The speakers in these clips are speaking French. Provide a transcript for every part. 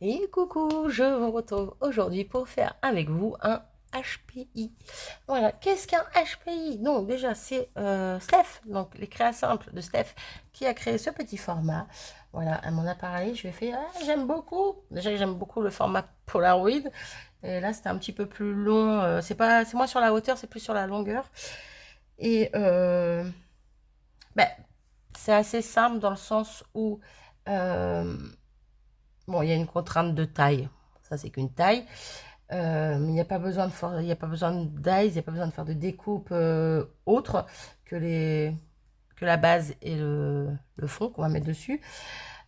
Et coucou, je vous retrouve aujourd'hui pour faire avec vous un HPI. Voilà, qu'est-ce qu'un HPI? Donc déjà c'est Steph, donc les créas simples de Steph qui a créé ce petit format. Voilà, elle m'en a parlé, je lui ai fait, ah, j'aime beaucoup. Déjà j'aime beaucoup le format Polaroid. Et là c'était un petit peu plus long, c'est moins sur la hauteur, c'est plus sur la longueur. Et ben, c'est assez simple dans le sens où bon, il y a une contrainte de taille. Ça, c'est qu'une taille. Il n'y a pas besoin il n'y a pas besoin d'ail, il n'y a pas besoin de faire de découpe autre que, que la base et le fond qu'on va mettre dessus.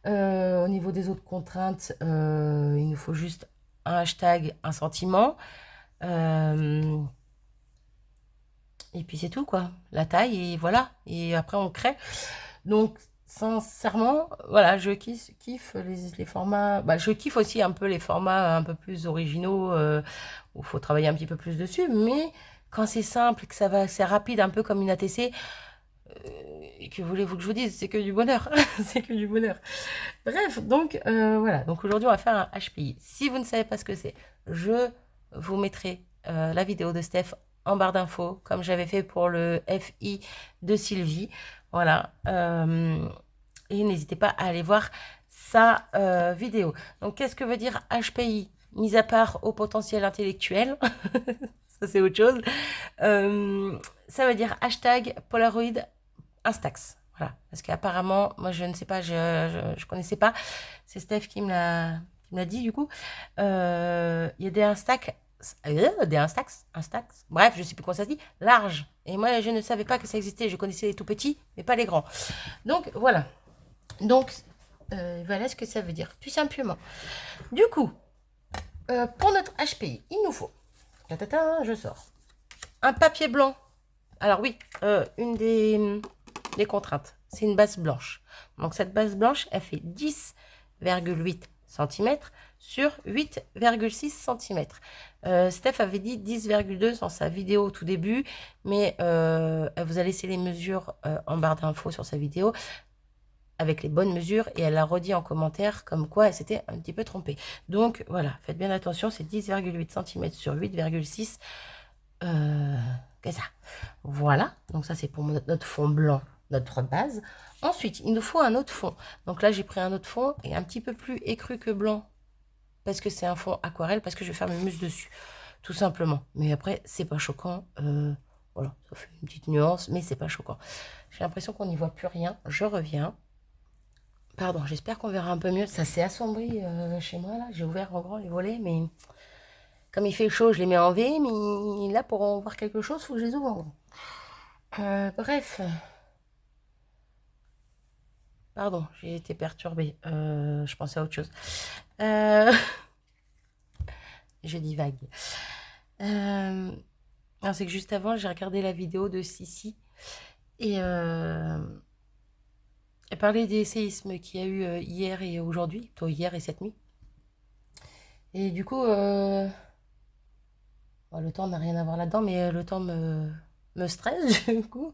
Au niveau des autres contraintes, il nous faut juste un hashtag, un sentiment. Et puis c'est tout, quoi. La taille, et voilà. Et après, on crée. Donc, sincèrement, voilà, je kiffe les formats. Bah, je kiffe aussi un peu les formats un peu plus originaux où il faut travailler un petit peu plus dessus. Mais quand c'est simple, que ça va, c'est rapide, un peu comme une ATC, et que voulez-vous que je vous dise, c'est que du bonheur. C'est que du bonheur. Bref, donc voilà. Donc aujourd'hui, on va faire un HPI. Si vous ne savez pas ce que c'est, je vous mettrai la vidéo de Steph en barre d'infos, comme j'avais fait pour le FI de Sylvie. Voilà. Et n'hésitez pas à aller voir sa vidéo. Donc, qu'est-ce que veut dire HPI? Mis à part au potentiel intellectuel, ça c'est autre chose. Ça veut dire hashtag Polaroid Instax. Voilà. Parce qu'apparemment, moi je ne sais pas, je connaissais pas. C'est Steph qui me l'a dit du coup. Il y a des Instax, bref, je sais plus comment ça se dit, large. Et moi je ne savais pas que ça existait. Je connaissais les tout petits, mais pas les grands. Donc voilà. Donc voilà ce que ça veut dire, tout simplement. Du coup, pour notre HPI, il nous faut, je sors, un papier blanc. Alors oui, une des contraintes, c'est une base blanche. Donc cette base blanche, elle fait 10,8 cm sur 8,6 cm. Steph avait dit 10,2 dans sa vidéo au tout début, mais elle vous a laissé les mesures en barre d'infos sur sa vidéo avec les bonnes mesures, et elle l'a redit en commentaire comme quoi elle s'était un petit peu trompée. Donc voilà, faites bien attention, c'est 10,8 cm sur 8,6 que ça. Voilà, donc ça c'est pour notre fond blanc, notre base. Ensuite, il nous faut un autre fond. Donc là, j'ai pris un autre fond et un petit peu plus écru que blanc, parce que c'est un fond aquarelle, parce que je vais faire mes muses dessus, tout simplement. Mais après, c'est pas choquant. Voilà, ça fait une petite nuance, mais c'est pas choquant. J'ai l'impression qu'on n'y voit plus rien. Je reviens. Pardon, j'espère qu'on verra un peu mieux. Ça s'est assombri chez moi, là. J'ai ouvert en grand les volets, mais comme il fait chaud, je les mets en V. Mais là, pour en voir quelque chose, il faut que je les ouvre en grand. Bref. Pardon, j'ai été perturbée. Je pensais à autre chose. Je divague. C'est que juste avant, j'ai regardé la vidéo de Sissi. Et elle parlait des séismes qu'il y a eu hier et aujourd'hui. Plutôt hier et cette nuit. Et du coup, le temps n'a rien à voir là-dedans, mais le temps me stresse, du coup.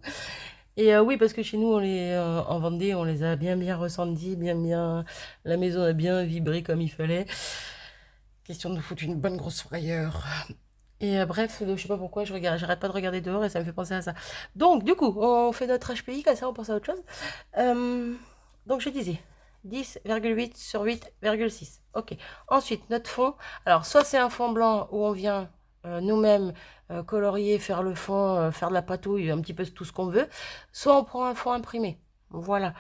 Et oui, parce que chez nous, en Vendée, on les a bien ressentis, la maison a bien vibré comme il fallait. Question de nous foutre une bonne grosse frayeur. Et bref, je sais pas pourquoi, j'arrête pas de regarder dehors et ça me fait penser à ça. Donc, du coup, on fait notre HPI, comme ça on pense à autre chose. Donc, je disais, 10,8 sur 8,6. Ok. Ensuite, notre fond. Alors, soit c'est un fond blanc où on vient nous-mêmes colorier, faire le fond, faire de la patouille, un petit peu tout ce qu'on veut. Soit on prend un fond imprimé. Voilà.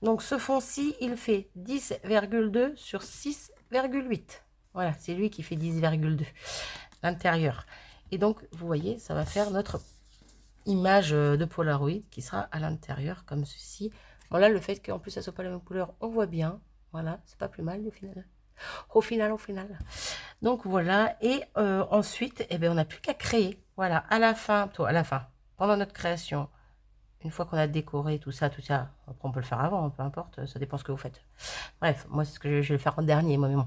Donc, ce fond-ci, il fait 10,2 sur 6,8. Voilà, c'est lui qui fait 10,2 l'intérieur. Et donc, vous voyez, ça va faire notre image de Polaroid qui sera à l'intérieur comme ceci. Bon, là, le fait qu'en plus, ça soit pas la même couleur, on voit bien. Voilà, c'est pas plus mal au final. Au final. Donc, voilà. Et ensuite, eh bien, on n'a plus qu'à créer. Voilà, à la fin, pendant notre création, une fois qu'on a décoré tout ça, après on peut le faire avant, peu importe, ça dépend ce que vous faites. Bref, moi, c'est ce que je vais le faire en dernier, moi,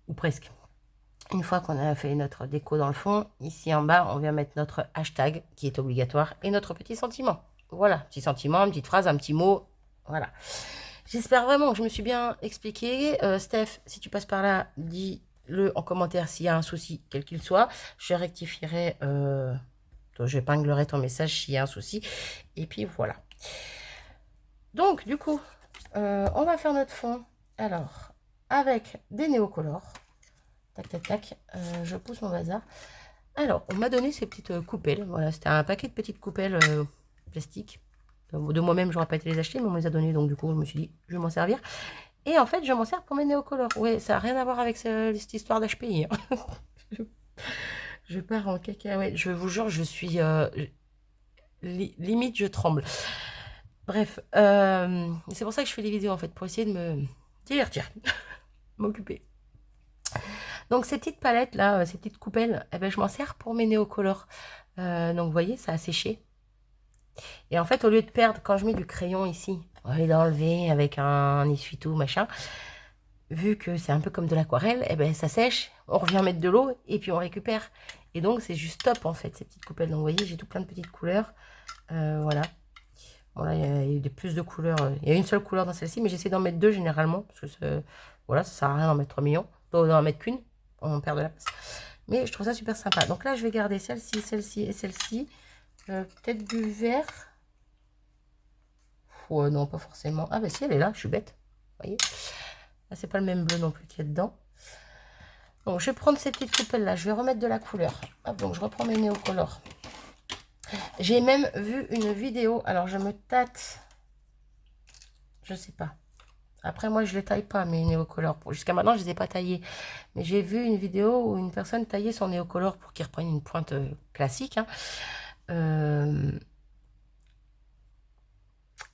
ou presque. Une fois qu'on a fait notre déco dans le fond, ici en bas, on vient mettre notre hashtag qui est obligatoire et notre petit sentiment. Voilà, petit sentiment, une petite phrase, un petit mot. Voilà. J'espère vraiment que je me suis bien expliqué. Steph, si tu passes par là, dis-le en commentaire s'il y a un souci, quel qu'il soit. Je rectifierai, j'épinglerai ton message s'il y a un souci. Et puis voilà. Donc, du coup, on va faire notre fond. Alors, avec des néocolores. Tac, tac, tac. Je pousse mon bazar. Alors, on m'a donné ces petites coupelles. Voilà, c'était un paquet de petites coupelles plastique. De moi-même, j'aurais pas été les acheter, mais on me les a données. Donc, du coup, je me suis dit, je vais m'en servir. Et en fait, je m'en sers pour mes néocolores. Ouais, ça n'a rien à voir avec cette histoire d'HPI. Hein. je pars en cacahuète. Je vous jure, je suis... limite, je tremble. Bref, c'est pour ça que je fais des vidéos, en fait, pour essayer de me divertir, m'occuper. Donc, ces petites palettes, là, ces petites coupelles, eh ben, je m'en sers pour mes néocolores. Donc, vous voyez, ça a séché. Et en fait, au lieu de perdre, quand je mets du crayon ici, au lieu d'enlever avec un essuie-tout, machin, vu que c'est un peu comme de l'aquarelle, eh ben, ça sèche, on revient mettre de l'eau et puis on récupère. Et donc, c'est juste top, en fait, ces petites coupelles. Donc, vous voyez, j'ai tout plein de petites couleurs. Voilà. Bon, là, il y a plus de couleurs. Il y a une seule couleur dans celle-ci, mais j'essaie d'en mettre deux généralement, parce que voilà, ça sert à rien d'en mettre 3 millions. D'en mettre qu'une, on perd de la place. Mais je trouve ça super sympa. Donc là, je vais garder celle-ci, celle-ci et celle-ci. Peut-être du vert. Non, pas forcément. Ah, bah si, elle est là, je suis bête. Vous voyez, là, c'est pas le même bleu non plus qu'il y a dedans. Donc, je vais prendre ces petites coupelles là, je vais remettre de la couleur. Hop, donc, je reprends mes néocolores. J'ai même vu une vidéo, alors je me tâte, je sais pas. Après, moi, je les taille pas, mes néocolores. Jusqu'à maintenant, je les ai pas taillés. Mais j'ai vu une vidéo où une personne taillait son néocolore pour qu'il reprenne une pointe classique. Hein.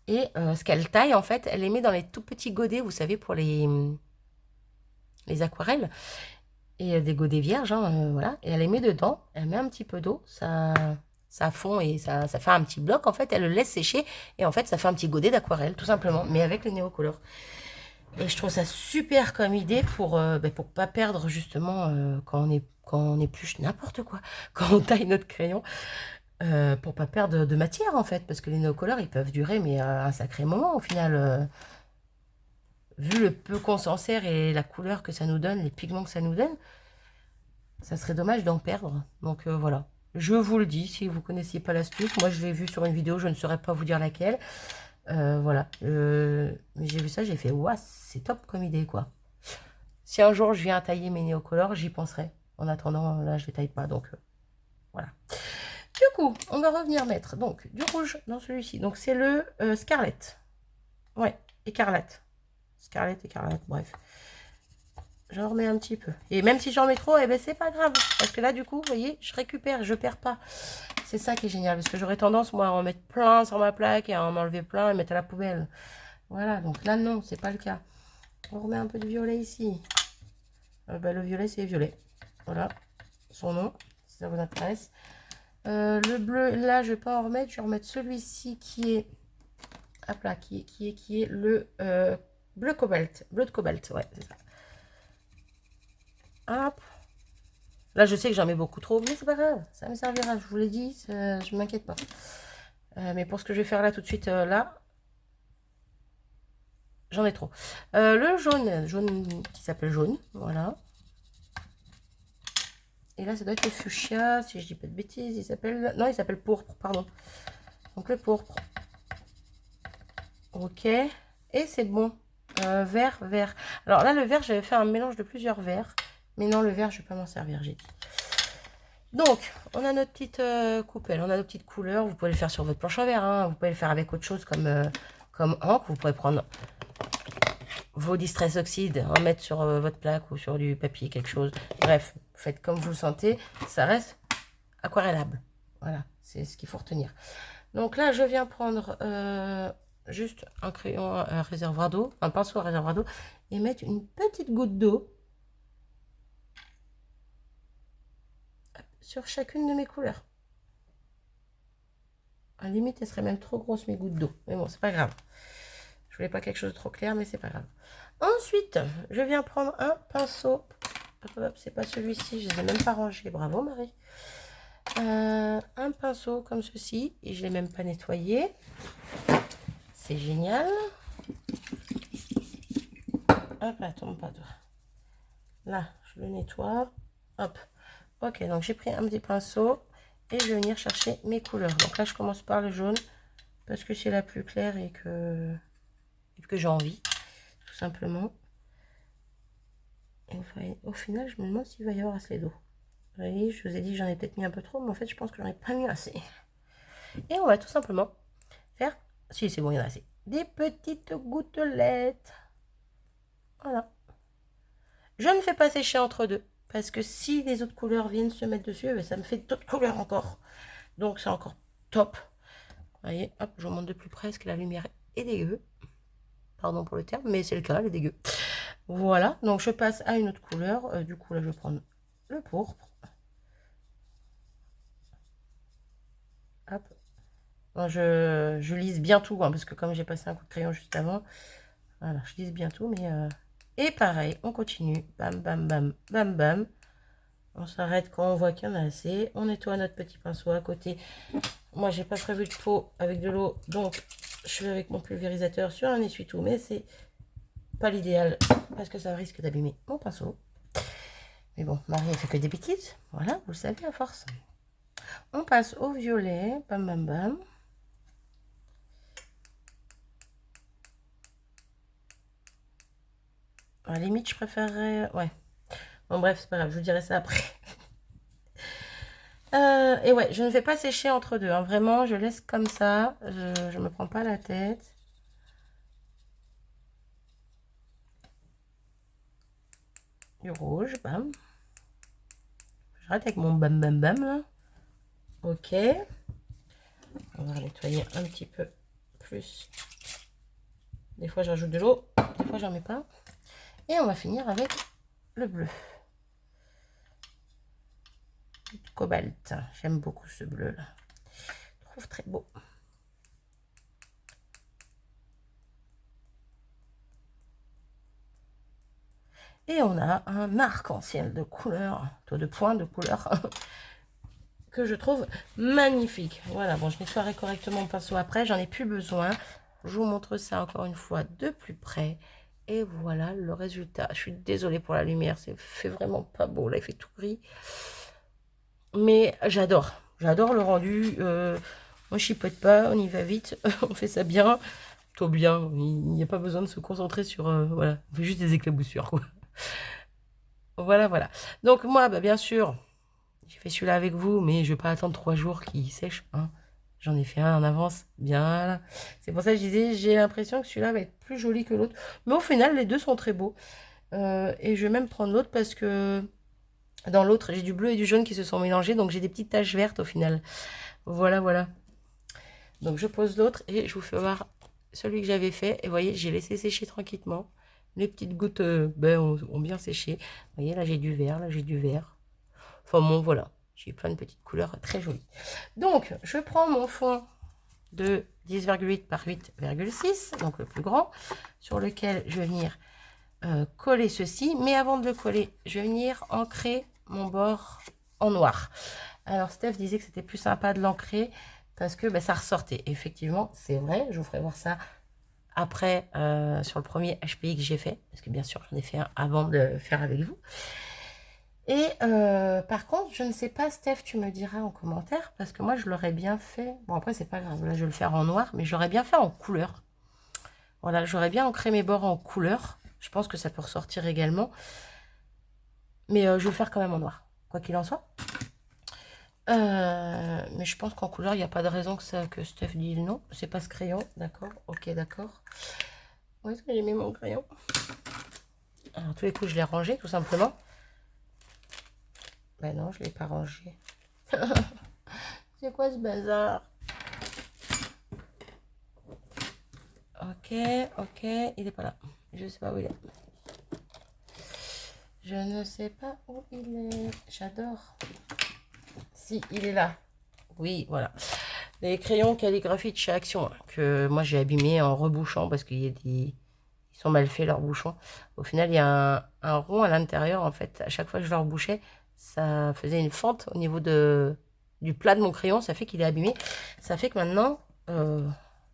Et ce qu'elle taille, en fait, elle les met dans les tout petits godets, vous savez, pour les aquarelles. Et des godets vierges, hein, voilà. Et elle les met dedans, elle met un petit peu d'eau, ça fond et ça fait un petit bloc, en fait. Elle le laisse sécher et en fait, ça fait un petit godet d'aquarelle, tout simplement, mais avec les néocolores. Et je trouve ça super comme idée pour pas perdre, justement, quand on épluche n'importe quoi, quand on taille notre crayon. Pour pas perdre de matière en fait, parce que les néocolores ils peuvent durer mais un sacré moment au final, vu le peu qu'on s'en sert et la couleur que ça nous donne, les pigments que ça nous donne, ça serait dommage d'en perdre. Donc voilà, je vous le dis, si vous connaissiez pas l'astuce, moi je l'ai vu sur une vidéo, je ne saurais pas vous dire laquelle. Voilà, mais j'ai vu ça, j'ai fait ouah, c'est top comme idée quoi. Si un jour je viens à tailler mes néocolores, j'y penserai. En attendant, là je les taille pas, donc voilà. Du coup, on va revenir mettre donc du rouge dans celui-ci. Donc c'est le Scarlett. Ouais, écarlate. Scarlett, écarlate, bref. J'en remets un petit peu. Et même si j'en mets trop, eh ben c'est pas grave. Parce que là, du coup, vous voyez, je récupère, je perds pas. C'est ça qui est génial. Parce que j'aurais tendance, moi, à en mettre plein sur ma plaque et à en enlever plein et mettre à la poubelle. Voilà, donc là, non, c'est pas le cas. On remet un peu de violet ici. Le violet, c'est violet. Voilà, son nom, si ça vous intéresse. Le bleu, là, je vais pas en remettre. Je vais remettre celui-ci qui est... Hop là, qui est le bleu cobalt. Bleu de cobalt, ouais, c'est ça. Hop. Là, je sais que j'en mets beaucoup trop, mais c'est pas grave. Ça me servira, je vous l'ai dit, je m'inquiète pas. Mais pour ce que je vais faire là tout de suite, là, j'en ai trop. Le jaune qui s'appelle jaune, voilà. Et là, ça doit être le fuchsia, si je dis pas de bêtises. Il s'appelle... Non, il s'appelle pourpre, pardon. Donc le pourpre. Ok. Et c'est bon. Vert, vert. Alors là, le vert, j'avais fait un mélange de plusieurs verts. Mais non, le vert, je ne vais pas m'en servir, j'ai dit. Donc, on a notre petite coupelle, on a nos petites couleurs. Vous pouvez le faire sur votre planche à verre. Hein. Vous pouvez le faire avec autre chose comme encre. Vous pourrez prendre vos Distress Oxide, en mettre sur votre plaque ou sur du papier, quelque chose. Bref, faites comme vous le sentez. Ça reste aquarellable. Voilà, c'est ce qu'il faut retenir. Donc là, je viens prendre juste un crayon à réservoir d'eau, un pinceau à réservoir d'eau, et mettre une petite goutte d'eau sur chacune de mes couleurs. À la limite, elles seraient même trop grosses mes gouttes d'eau. Mais bon, c'est pas grave. Je voulais pas quelque chose de trop clair, mais c'est pas grave. Ensuite, je viens prendre un pinceau. C'est pas celui-ci, je ne les ai même pas rangés. Bravo, Marie. Un pinceau comme ceci, et je ne l'ai même pas nettoyé. C'est génial. Hop, là, tombe pas. Là, je le nettoie. Hop. Ok, donc j'ai pris un petit pinceau et je vais venir chercher mes couleurs. Donc là, je commence par le jaune parce que c'est la plus claire et que j'ai envie, tout simplement. Et au final, je me demande s'il va y avoir assez d'eau. Vous voyez, je vous ai dit que j'en ai peut-être mis un peu trop, mais en fait, je pense que j'en ai pas mis assez. Et on va tout simplement faire, si c'est bon, il y en a assez, des petites gouttelettes. Voilà. Je ne fais pas sécher entre deux, parce que si les autres couleurs viennent se mettre dessus, ça me fait d'autres couleurs encore. Donc c'est encore top. Vous voyez, hop, je vous montre de plus près, parce que la lumière est dégueu. Pardon pour le terme, mais c'est le cas, elle est dégueu. Voilà, donc je passe à une autre couleur. Du coup, là, je vais prendre le pourpre. Hop. Bon, je lise bien tout, hein, parce que comme j'ai passé un coup de crayon juste avant, voilà, je lise bien tout, mais... Et pareil, on continue. Bam, bam, bam, bam, bam. On s'arrête quand on voit qu'il y en a assez. On nettoie notre petit pinceau à côté. Moi, j'ai pas prévu de pot avec de l'eau, donc je vais avec mon pulvérisateur sur un essuie-tout, mais c'est pas l'idéal parce que ça risque d'abîmer mon pinceau. Mais bon, Marie, elle fait que des bêtises. Voilà, vous le savez à force. On passe au violet. Bam, bam, bam. À la limite, je préférerais... Ouais. Bon, bref, c'est pas grave, je vous dirai ça après. Et ouais, je ne fais pas sécher entre deux. Hein. Vraiment, je laisse comme ça. Je me prends pas la tête. Du rouge, bam. J'arrête avec mon bam bam bam là. Ok. On va nettoyer un petit peu plus. Des fois, je rajoute de l'eau. Des fois, j'en mets pas. Et on va finir avec le bleu. Cobalt. J'aime beaucoup ce bleu là. Je trouve très beau. Et on a un arc-en-ciel de couleurs, de points de couleurs, que je trouve magnifique. Voilà, bon, je nettoierai correctement le pinceau après, j'en ai plus besoin. Je vous montre ça encore une fois de plus près. Et voilà le résultat. Je suis désolée pour la lumière, c'est fait vraiment pas beau, là il fait tout gris. Mais j'adore le rendu. On chipote pas, on y va vite, on fait ça bien. Plutôt bien, il n'y a pas besoin de se concentrer sur... voilà, on fait juste des éclaboussures, quoi. Voilà, voilà. Donc moi, bah, bien sûr, j'ai fait celui-là avec vous, mais je ne vais pas attendre 3 jours qu'il sèche. Hein. J'en ai fait un en avance. Bien là. C'est pour ça que je disais, j'ai l'impression que celui-là va être plus joli que l'autre. Mais au final, les deux sont très beaux. Et je vais même prendre l'autre parce que dans l'autre, j'ai du bleu et du jaune qui se sont mélangés. Donc j'ai des petites taches vertes au final. Voilà, voilà. Donc je pose l'autre et je vous fais voir celui que j'avais fait. Et vous voyez, j'ai laissé sécher tranquillement. Les petites gouttes ont bien séché. Vous voyez, là j'ai du vert, là j'ai du vert. Enfin bon, voilà. J'ai plein de petites couleurs très jolies. Donc, je prends mon fond de 10,8 par 8,6, donc le plus grand, sur lequel je vais venir coller ceci. Mais avant de le coller, je vais venir ancrer mon bord en noir. Alors, Steph disait que c'était plus sympa de l'ancrer parce que ça ressortait. Effectivement, c'est vrai. Je vous ferai voir ça après sur le premier HPI que j'ai fait. Parce que bien sûr, j'en ai fait un avant de le faire avec vous. Et par contre, je ne sais pas, Steph, tu me diras en commentaire, parce que moi, je l'aurais bien fait. Bon, après, c'est pas grave, là, je vais le faire en noir, mais j'aurais bien fait en couleur. Voilà, j'aurais bien ancré mes bords en couleur. Je pense que ça peut ressortir également. Mais je vais le faire quand même en noir, quoi qu'il en soit. Mais je pense qu'en couleur, il n'y a pas de raison que Steph dise non. C'est pas ce crayon, d'accord? Ok, d'accord. Où est-ce que j'ai mis mon crayon? Alors, tous les coups, je l'ai rangé, tout simplement. Ben non, je ne l'ai pas rangé. C'est quoi ce bazar? Ok, ok, il est pas là. Je sais pas où il est. Je ne sais pas où il est. J'adore. Si, il est là. Oui, voilà. Les crayons calligraphie de chez Action, que moi j'ai abîmé en rebouchant parce qu'il y a des... Ils sont mal faits leurs bouchons. Au final, il y a un rond à l'intérieur. En fait, à chaque fois que je le rebouchais, ça faisait une fente au niveau du plat de mon crayon. Ça fait qu'il est abîmé. Ça fait que maintenant,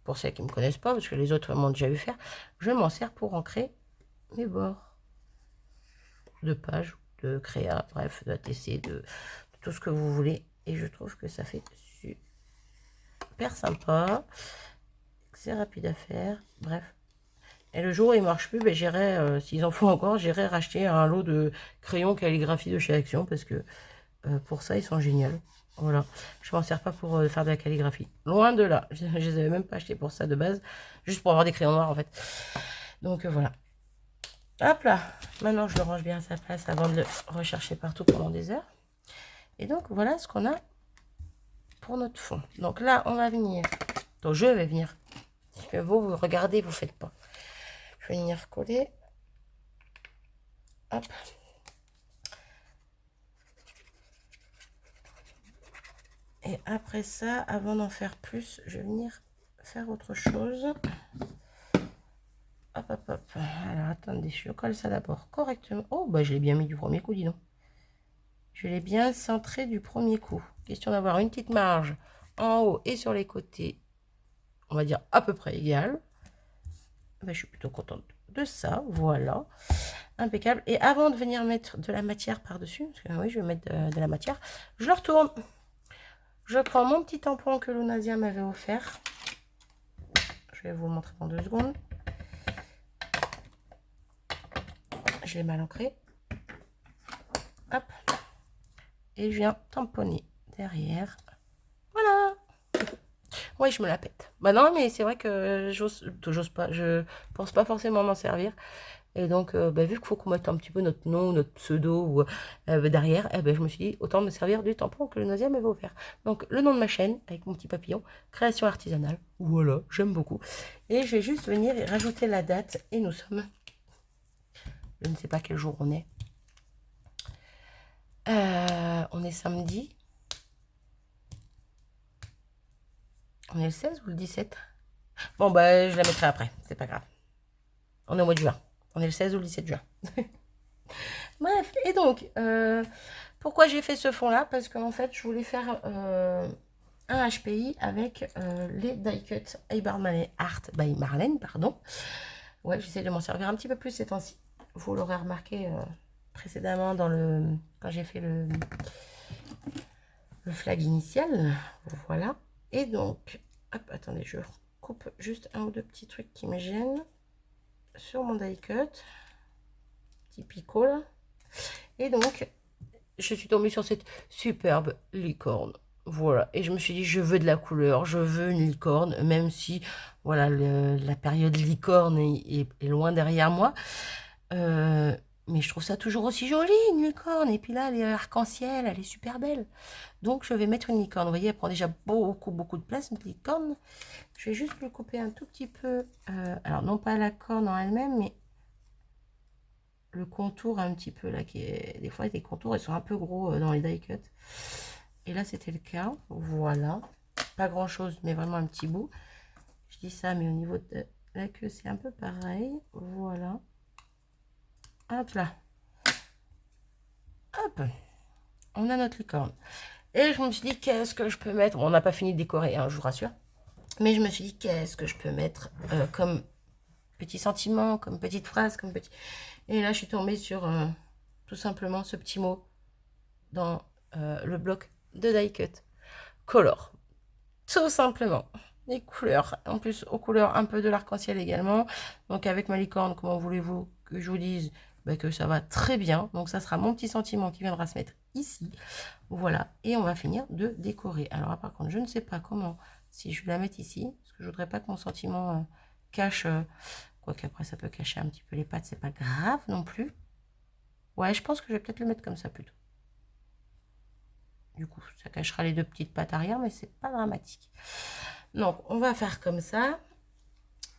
pour celles qui ne me connaissent pas, parce que les autres m'ont déjà vu faire, je m'en sers pour ancrer mes bords de page, de créa, bref, d'ATC, de tout ce que vous voulez. Et je trouve que ça fait super sympa. C'est rapide à faire. Bref. Et le jour où il marche plus, ben, j'irai, s'ils en font encore, j'irai racheter un lot de crayons calligraphie de chez Action parce que pour ça, ils sont géniaux. Voilà. Je m'en sers pas pour faire de la calligraphie. Loin de là. Je les avais même pas achetés pour ça de base. Juste pour avoir des crayons noirs en fait. Donc voilà. Hop là. Maintenant, je le range bien à sa place avant de le rechercher partout pendant des heures. Et donc, voilà ce qu'on a pour notre fond. Donc là, on va venir. Donc je vais venir. Parce que vous regardez, vous faites pas. Je vais venir coller. Hop. Et après ça, avant d'en faire plus, je vais venir faire autre chose. Hop, hop, hop. Alors, attendez, je colle ça d'abord correctement. Oh, bah, je l'ai bien mis du premier coup, dis donc. Je l'ai bien centré du premier coup. Question d'avoir une petite marge en haut et sur les côtés. On va dire à peu près égale. Ben, je suis plutôt contente de ça. Voilà. Impeccable. Et avant de venir mettre de la matière par-dessus, parce que oui, je vais mettre de la matière, je le retourne. Je prends mon petit tampon que Lunasia m'avait offert. Je vais vous le montrer dans 2 secondes. Je l'ai mal ancré. Hop. Et je viens tamponner derrière. Voilà. Oui, je me la pète. Bah non, mais c'est vrai que j'ose pas, je pense pas forcément m'en servir. Et donc, bah, vu qu'il faut qu'on mette un petit peu notre nom, notre pseudo ou, derrière, eh ben, je me suis dit, autant me servir du tampon que le Nasia m'avait offert. Donc, le nom de ma chaîne, avec mon petit papillon, création artisanale. Voilà, j'aime beaucoup. Et je vais juste venir et rajouter la date. Et nous sommes, je ne sais pas quel jour on est. On est samedi. On est le 16 ou le 17? Bon, bah, je la mettrai après, c'est pas grave. On est au mois de juin. On est le 16 ou le 17 juin. Bref, et donc, pourquoi j'ai fait ce fond-là? Parce qu'en fait, je voulais faire un HPI avec les die cut Art by Marlène, pardon. Ouais, j'essaie de m'en servir un petit peu plus ces temps-ci. Vous l'aurez remarqué précédemment quand j'ai fait le flag initial. Voilà. Et donc, hop, attendez, je coupe juste un ou deux petits trucs qui me gênent sur mon die cut. Petit picot là. Et donc, je suis tombée sur cette superbe licorne. Voilà, et je me suis dit, je veux de la couleur, je veux une licorne, même si, voilà, la période licorne est loin derrière moi. Mais je trouve ça toujours aussi joli, une licorne. Et puis là, elle est arc-en-ciel, elle est super belle. Donc, je vais mettre une licorne. Vous voyez, elle prend déjà beaucoup, beaucoup de place, une licorne. Je vais juste lui couper un tout petit peu, alors non pas la corne en elle-même, mais le contour un petit peu là, des fois les contours ils sont un peu gros dans les die cut. Et là c'était le cas. Voilà, pas grand chose, mais vraiment un petit bout. Je dis ça, mais au niveau de la queue c'est un peu pareil. Voilà, hop là, hop, on a notre licorne. Et je me suis dit, qu'est-ce que je peux mettre? On n'a pas fini de décorer, hein, je vous rassure. Mais je me suis dit, qu'est-ce que je peux mettre comme petit sentiment, comme petite phrase, comme petit... Et là, je suis tombée sur tout simplement ce petit mot dans le bloc de die cut. Color. Tout simplement. Les couleurs. En plus, aux couleurs un peu de l'arc-en-ciel également. Donc, avec ma licorne, comment voulez-vous que je vous dise que ça va très bien. Donc, ça sera mon petit sentiment qui viendra se mettre ici. Voilà. Et on va finir de décorer. Alors, par contre, je ne sais pas comment, si je vais la mettre ici, parce que je voudrais pas que mon sentiment cache... Quoique après ça peut cacher un petit peu les pattes, c'est pas grave non plus. Ouais, je pense que je vais peut-être le mettre comme ça plutôt. Du coup, ça cachera les deux petites pattes arrière, mais c'est pas dramatique. Donc, on va faire comme ça.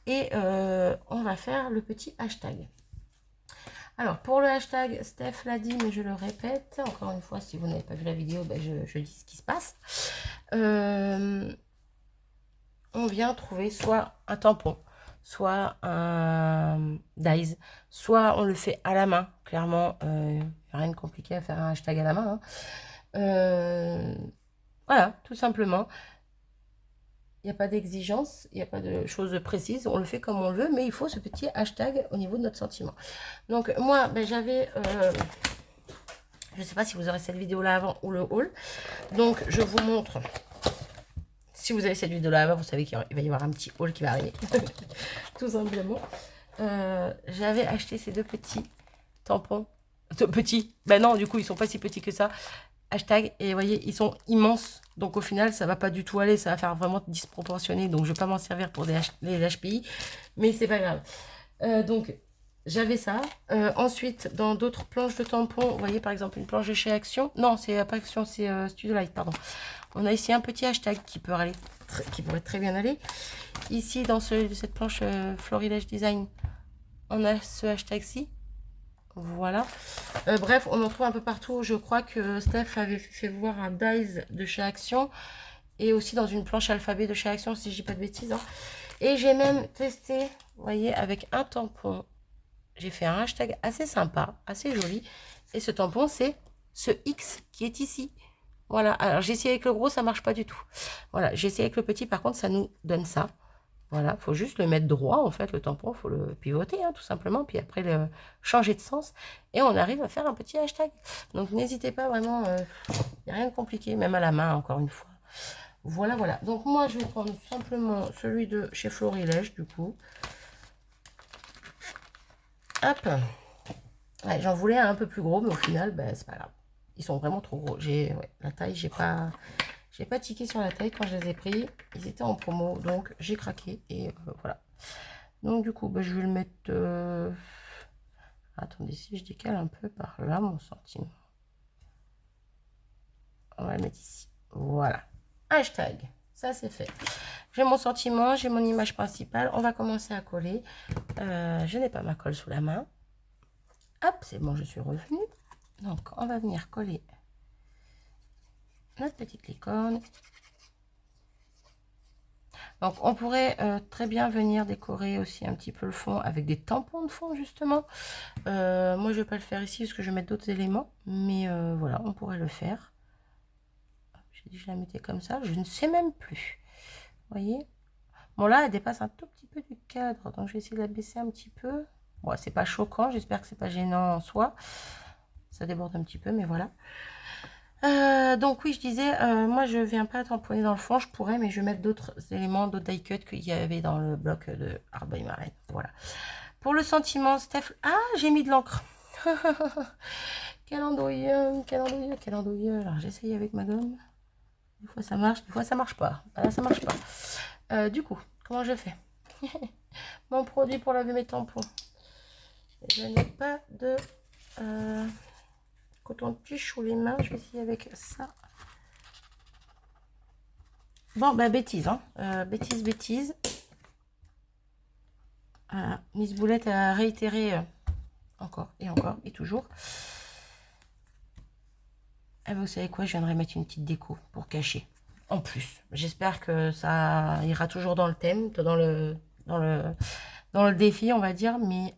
Et on va faire le petit hashtag. Alors, pour le hashtag, Steph l'a dit, mais je le répète. Encore une fois, si vous n'avez pas vu la vidéo, je dis ce qui se passe. On vient trouver soit un tampon, soit un dies, soit on le fait à la main. Clairement, rien de compliqué à faire un hashtag à la main. Hein. Voilà, tout simplement. Il n'y a pas d'exigence, il n'y a pas de choses précises. On le fait comme on le veut, mais il faut ce petit hashtag au niveau de notre sentiment. Donc, moi, ben, j'avais... je ne sais pas si vous aurez cette vidéo-là avant ou le haul. Donc, je vous montre. Si vous avez cette vidéo-là avant, vous savez qu'il va y avoir un petit haul qui va arriver. Tout simplement. J'avais acheté ces deux petits tampons. Petits. Ben non, du coup, ils sont pas si petits que ça. Hashtag. Et vous voyez, ils sont immenses. Donc, au final, ça va pas du tout aller. Ça va faire vraiment disproportionné. Donc, je vais pas m'en servir pour les HPI. Mais c'est pas grave. Donc, j'avais ça. Ensuite, dans d'autres planches de tampons, vous voyez, par exemple, une planche de chez Action. Non, c'est pas Action, c'est Studio Light, pardon. On a ici un petit hashtag qui peut aller, qui pourrait très bien aller. Ici, dans cette planche Florilège Design, on a ce hashtag-ci. Voilà. Bref, on en trouve un peu partout. Je crois que Steph avait fait voir un Dies de chez Action. Et aussi dans une planche alphabet de chez Action, si je dis pas de bêtises. Hein. Et j'ai même testé, vous voyez, avec un tampon. J'ai fait un hashtag assez sympa, assez joli. Et ce tampon, c'est ce X qui est ici. Voilà. Alors, j'ai essayé avec le gros, ça marche pas du tout. Voilà. J'ai essayé avec le petit, par contre, ça nous donne ça. Voilà, il faut juste le mettre droit, en fait, le tampon, il faut le pivoter, hein, tout simplement, puis après le changer de sens, et on arrive à faire un petit hashtag. Donc, n'hésitez pas, vraiment, il n'y a rien de compliqué, même à la main, encore une fois. Voilà, voilà. Donc, moi, je vais prendre simplement celui de chez Florilège, du coup. Hop. Ouais, j'en voulais un peu plus gros, mais au final, ben, c'est pas grave. Ils sont vraiment trop gros. La taille, j'ai pas tiqué sur la taille quand je les ai pris. Ils étaient en promo, donc j'ai craqué. Et voilà. Donc du coup, bah, je vais le mettre... Attendez, si je décale un peu par là, mon sentiment. On va le mettre ici. Voilà. Hashtag. Ça, c'est fait. J'ai mon sentiment, j'ai mon image principale. On va commencer à coller. Je n'ai pas ma colle sous la main. Hop, c'est bon, je suis revenue. Donc, on va venir coller notre petite licorne. Donc, on pourrait très bien venir décorer aussi un petit peu le fond avec des tampons de fond, justement. Moi, je ne vais pas le faire ici parce que je vais mettre d'autres éléments. Mais voilà, on pourrait le faire. J'ai dit que je la mettais comme ça. Je ne sais même plus. Vous voyez? Bon, là, elle dépasse un tout petit peu du cadre. Donc, je vais essayer de la baisser un petit peu. Bon, c'est pas choquant. J'espère que c'est pas gênant en soi. Ça déborde un petit peu, mais voilà. Donc oui, je disais, moi je viens pas tamponner dans le fond, je pourrais, mais je vais mettre d'autres éléments, d'autres die cut qu'il y avait dans le bloc de Art by Marraine. Voilà. Pour le sentiment, Steph... Ah, j'ai mis de l'encre. Quel andouilleux, quel andouilleux, quel andouilleux. Alors j'essaye avec ma gomme. Des fois ça marche, des fois ça marche pas. Là ça marche pas. Du coup, comment je fais? Mon produit pour laver mes tampons. Je n'ai pas de... coton-tige sous les mains, je vais essayer avec ça. Bon, bah bêtise, hein. Bêtise. Voilà. Miss Boulette a réitéré encore et toujours. Et vous savez quoi, je viendrai mettre une petite déco pour cacher. En plus, j'espère que ça ira toujours dans le thème, dans le défi, on va dire. Mais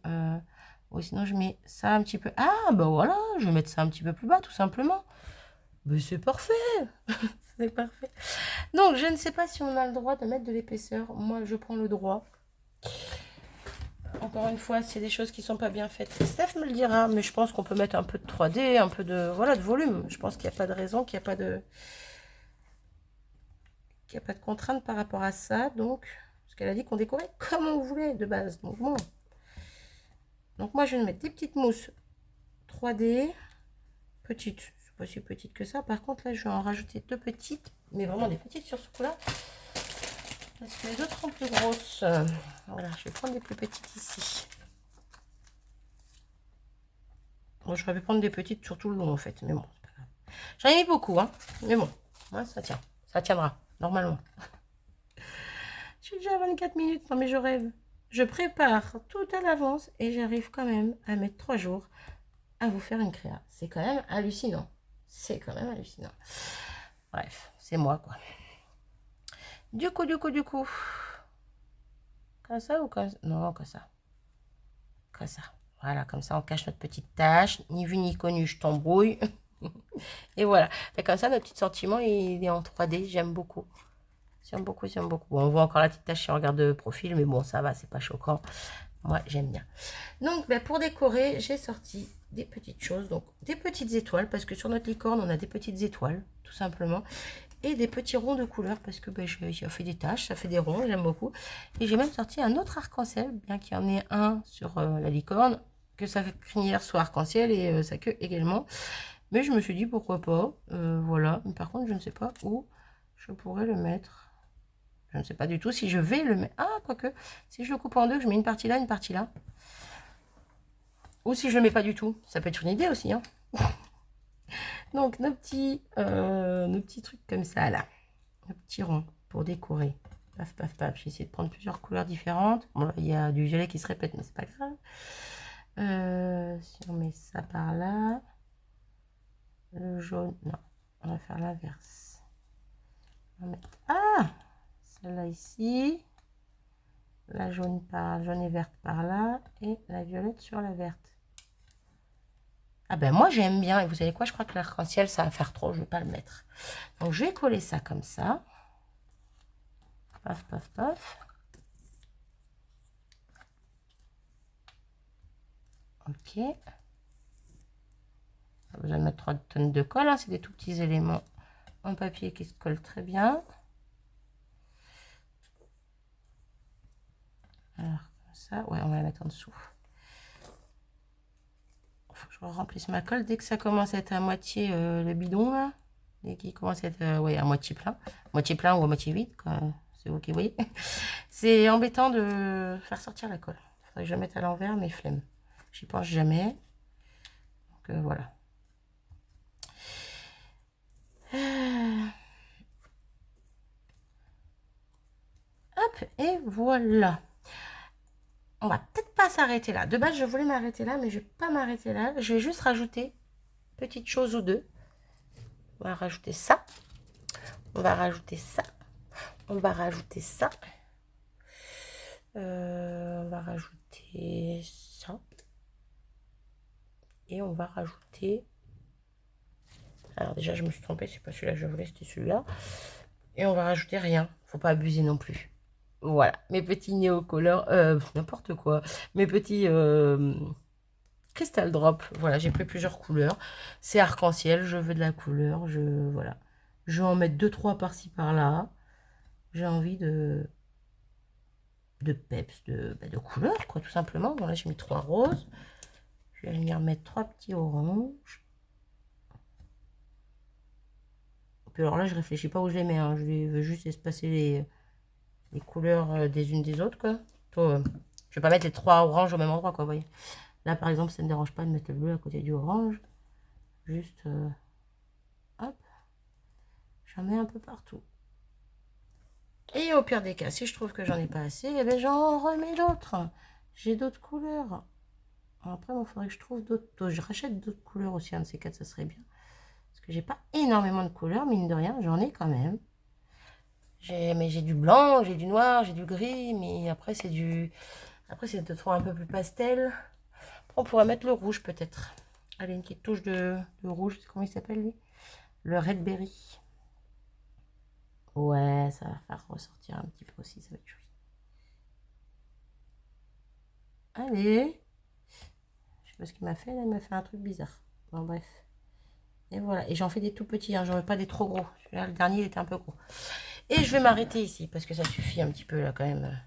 oui, sinon je mets ça un petit peu. Ah, bah voilà, je vais mettre ça un petit peu plus bas, tout simplement. Mais c'est parfait. C'est parfait. Donc, je ne sais pas si on a le droit de mettre de l'épaisseur. Moi, je prends le droit. Encore une fois, c'est des choses qui sont pas bien faites. Steph me le dira, mais je pense qu'on peut mettre un peu de 3D, un peu de, voilà, de volume. Je pense qu'il n'y a pas de raison, qu'il n'y a pas de... contrainte par rapport à ça. Donc, parce qu'elle a dit qu'on décorait comme on voulait de base. Donc, bon. Donc, moi, je vais mettre des petites mousses 3D. Petites. Je ne suis pas si petite que ça. Par contre, là, je vais en rajouter deux petites. Mais vraiment des petites sur ce coup-là. Parce que les autres sont plus grosses. Voilà, je vais prendre des plus petites ici. Bon, j'aurais pu prendre des petites sur tout le long, en fait. Mais bon, c'est pas grave. J'en ai mis beaucoup, hein. Mais bon, ouais, ça tient. Ça tiendra, normalement. Je suis déjà à 24 minutes. Non, mais je rêve. Je prépare tout à l'avance et j'arrive quand même à mettre 3 jours à vous faire une créa. C'est quand même hallucinant. C'est quand même hallucinant. Bref, c'est moi, quoi. Du coup. Comme ça ou comme ça? Non, comme ça. Comme ça. Voilà, comme ça, on cache notre petite tache. Ni vu ni connu, je t'embrouille. Et voilà. Et comme ça, notre petit sentiment, il est en 3D. J'aime beaucoup. J'aime beaucoup, j'aime beaucoup. Bon, on voit encore la petite tache si on regarde de profil, mais bon, ça va, c'est pas choquant. Moi, j'aime bien. Donc, ben, pour décorer, j'ai sorti des petites choses. Donc, des petites étoiles, parce que sur notre licorne, on a des petites étoiles, tout simplement. Et des petits ronds de couleur, parce que ben, j'ai fait des taches, ça fait des ronds, j'aime beaucoup. Et j'ai même sorti un autre arc-en-ciel, bien qu'il y en ait un sur la licorne, que sa crinière soit arc-en-ciel et sa queue également. Mais je me suis dit, pourquoi pas, voilà. Mais par contre, je ne sais pas où je pourrais le mettre. Je ne sais pas du tout si je vais le mettre. Ah, quoique, si je le coupe en deux, je mets une partie là, une partie là. Ou si je le mets pas du tout. Ça peut être une idée aussi. Hein. Donc, nos petits trucs comme ça, là. Nos petits ronds pour décorer. Paf, paf, paf. J'ai essayé de prendre plusieurs couleurs différentes. Bon, là, il y a du violet qui se répète, mais c'est pas grave. Si on met ça par là. Le jaune, non. On va faire l'inverse. On va mettre... Ah, celle-là ici. La jaune et verte par là. Et la violette sur la verte. Ah ben moi j'aime bien. Et vous savez quoi, je crois que l'arc-en-ciel ça va faire trop. Je ne vais pas le mettre. Donc je vais coller ça comme ça. Paf, paf, paf. Ok. Pas besoin de mettre 3 tonnes de colle. Hein. C'est des tout petits éléments en papier qui se collent très bien. Alors comme ça. Ouais, on va la mettre en dessous. Il faut que je remplisse ma colle. Dès que ça commence à être à moitié le bidon là. Dès qu'il commence à être ouais, à moitié plein. Moitié plein ou à moitié vide. C'est vous qui voyez. C'est embêtant de faire sortir la colle. Il faudrait que je la mette à l'envers, mais flemme. J'y pense jamais. Donc voilà. Hop, et voilà. On va peut-être pas s'arrêter là. De base, je voulais m'arrêter là, mais je vais pas m'arrêter là. Je vais juste rajouter une petite chose ou deux. On va rajouter ça. On va rajouter ça. On va rajouter ça. On va rajouter ça. Et on va rajouter... Alors déjà, je me suis trompée. C'est pas celui-là que je voulais, c'était celui-là. Et on va rajouter rien. Faut pas abuser non plus. Voilà. Mes petits néocolores. N'importe quoi. Mes petits... Crystal Drop, voilà, j'ai pris plusieurs couleurs. C'est arc-en-ciel, je veux de la couleur, voilà. Je vais en mettre 2-3 par-ci par-là. J'ai envie de peps, de couleurs, quoi, tout simplement. Bon, là, j'ai mis 3 roses. Je vais venir mettre 3 petits oranges. Puis alors là, je réfléchis pas où je les mets, hein. Je veux juste espacer les couleurs des unes des autres, quoi. Je vais pas mettre les 3 oranges au même endroit, quoi, vous voyez. Là, par exemple, ça ne me dérange pas de mettre le bleu à côté du orange. Juste, hop, j'en mets un peu partout. Et au pire des cas, si je trouve que j'en ai pas assez, eh ben j'en remets d'autres. J'ai d'autres couleurs. Après, il faudrait que je trouve d'autres. Je rachète d'autres couleurs aussi, un de ces quatre, ça serait bien. Parce que j'ai pas énormément de couleurs, mine de rien, j'en ai quand même. Mais j'ai du blanc, j'ai du noir, j'ai du gris, mais après c'est du... Après c'est de ton un peu plus pastel. Après, on pourrait mettre le rouge peut-être. Allez, une petite touche de rouge, comment il s'appelle lui? Le Red Berry. Ouais, ça va faire ressortir un petit peu aussi, ça va être joli. Allez. Je sais pas ce qu'il m'a fait, là, il m'a fait un truc bizarre. Bon, bref. Et voilà, et j'en fais des tout petits, hein, j'en veux pas des trop gros. Là, le dernier, il était un peu gros. Et je vais m'arrêter ici, parce que ça suffit un petit peu, là, quand même.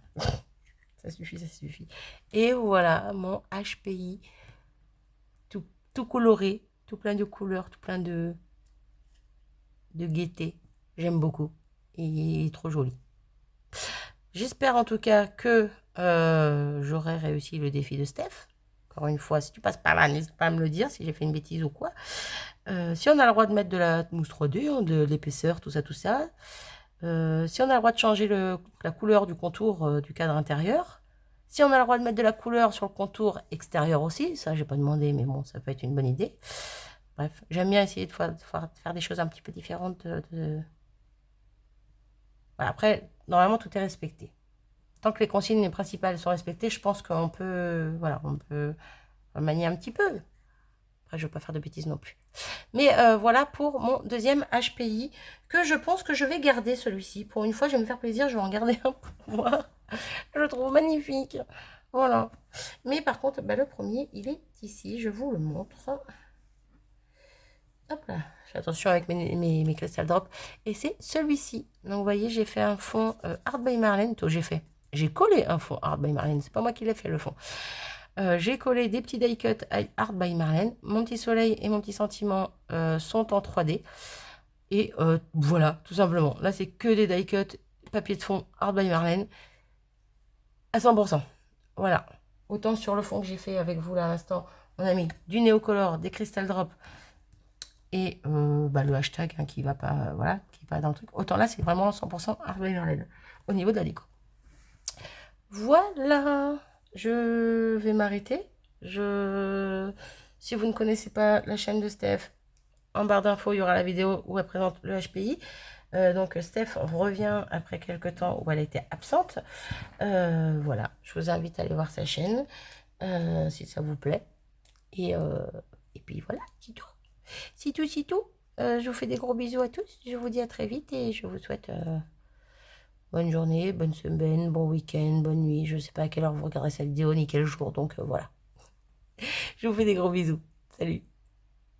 Ça suffit, ça suffit. Et voilà, mon HPI, tout coloré, tout plein de couleurs, tout plein de gaieté. J'aime beaucoup. Et il est trop joli. J'espère en tout cas que j'aurai réussi le défi de Steph. Encore une fois, si tu passes par là, n'hésite pas à me le dire si j'ai fait une bêtise ou quoi. Si on a le droit de mettre de la mousse 3D, hein, de l'épaisseur, tout ça, tout ça. Si on a le droit de changer la couleur du contour du cadre intérieur. Si on a le droit de mettre de la couleur sur le contour extérieur aussi, ça j'ai pas demandé, mais bon, ça peut être une bonne idée. Bref, j'aime bien essayer de faire des choses un petit peu différentes. Voilà, après, normalement, tout est respecté. Tant que les consignes principales sont respectées, je pense qu'on peut, voilà, on peut manier un petit peu. Après, je ne veux pas faire de bêtises non plus. Mais voilà pour mon deuxième HPI, que je pense que je vais garder celui-ci. Pour une fois, je vais me faire plaisir, je vais en garder un pour moi. Je le trouve magnifique. Voilà. Mais par contre, bah, le premier, il est ici. Je vous le montre. Hop là. Fais attention avec mes Crystal Drops. Et c'est celui-ci. Donc, vous voyez, j'ai fait un fond Art by Marlène. J'ai collé un fond Art by Marlène. C'est pas moi qui l'ai fait, le fond. J'ai collé des petits die cuts Art by Marlène. Mon petit soleil et mon petit sentiment sont en 3D. Et voilà, tout simplement. Là, c'est que des die cuts, papier de fond Art by Marlène à 100%. Voilà. Autant sur le fond que j'ai fait avec vous là à l'instant, on a mis du Neocolor, des Crystal Drops et bah, le hashtag hein, qui va pas, voilà, qui va dans le truc. Autant là, c'est vraiment 100% Art by Marlène au niveau de la déco. Voilà, je vais m'arrêter. Si vous ne connaissez pas la chaîne de Steph, en barre d'infos, il y aura la vidéo où elle présente le HPI. Donc Steph revient après quelques temps où elle était absente. Voilà, je vous invite à aller voir sa chaîne si ça vous plaît. Et puis voilà, c'est tout. C'est tout, c'est tout. Je vous fais des gros bisous à tous. Je vous dis à très vite et je vous souhaite bonne journée, bonne semaine, bon week-end, bonne nuit. Je ne sais pas à quelle heure vous regardez cette vidéo ni quel jour. Donc voilà. Je vous fais des gros bisous. Salut.